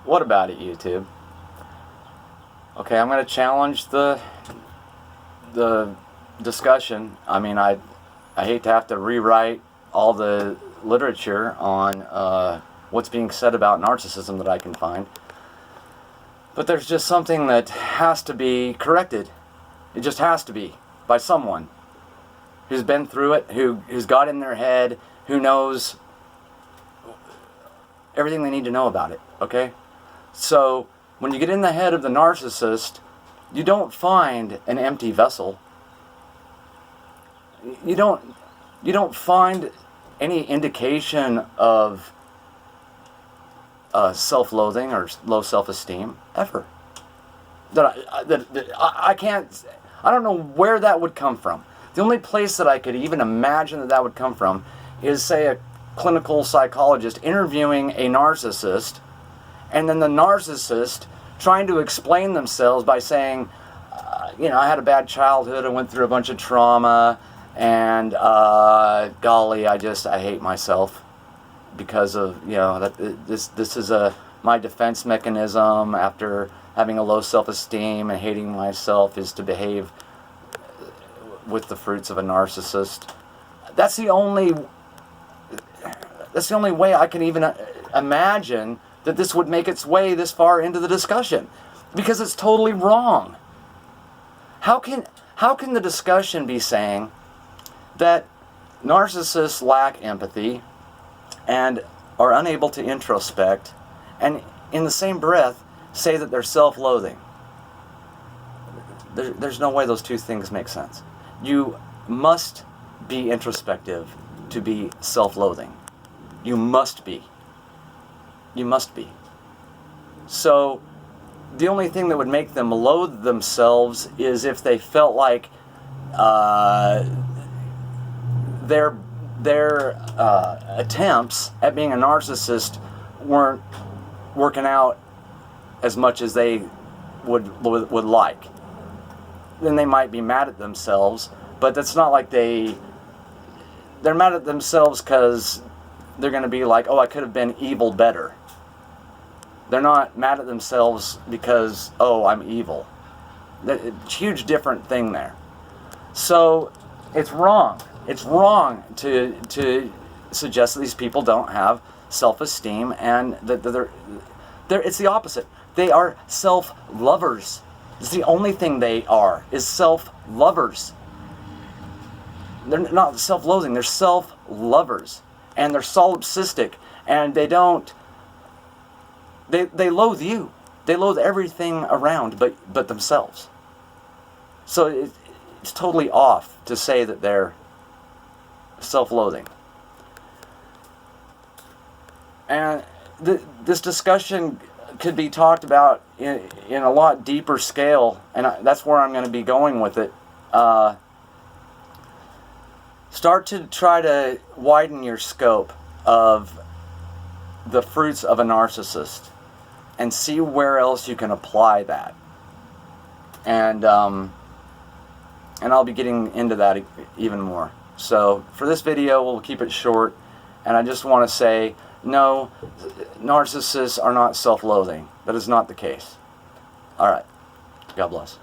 What about it, YouTube? Okay, I'm going to challenge the discussion. I mean, I hate to have to rewrite all the literature on what's being said about narcissism that I can find. But there's just something that has to be corrected. It just has to be, by someone who's been through it, who's got in their head, who knows everything they need to know about it, okay? So, when you get in the head of the narcissist, you don't find an empty vessel. You don't find any indication of self-loathing or low self-esteem, ever. I don't know where that would come from. The only place that I could even imagine that would come from is, say, a clinical psychologist interviewing a narcissist, and then the narcissist trying to explain themselves by saying, I had a bad childhood, I went through a bunch of trauma, and golly, I hate myself because of, this is my defense mechanism after having a low self-esteem, and hating myself is to behave with the fruits of a narcissist. That's the only way I can even imagine that this would make its way this far into the discussion, because it's totally wrong. How can the discussion be saying that narcissists lack empathy and are unable to introspect, and in the same breath say that they're self-loathing? There's no way those two things make sense. You must be introspective to be self-loathing. You must be. You must be. So, the only thing that would make them loathe themselves is if they felt like their attempts at being a narcissist weren't working out as much as they would like. Then they might be mad at themselves, but that's not like they're mad at themselves because they're going to be like, oh, I could have been evil better. They're not mad at themselves because, oh, I'm evil. Huge different thing there. So it's wrong. It's wrong to suggest that these people don't have self-esteem, and that it's the opposite. They are self-lovers. It's the only thing they are, is self-lovers. They're not self-loathing, they're self-lovers. And they're solipsistic, and they loathe you. They loathe everything around but themselves. So it's totally off to say that they're self-loathing. And this discussion could be talked about in a lot deeper scale, and that's where I'm going to be going with it. Start to try to widen your scope of the fruits of a narcissist, and see where else you can apply that. And I'll be getting into that even more. So for this video, we'll keep it short, and I just want to say, no, narcissists are not self-loathing. That is not the case. All right. God bless.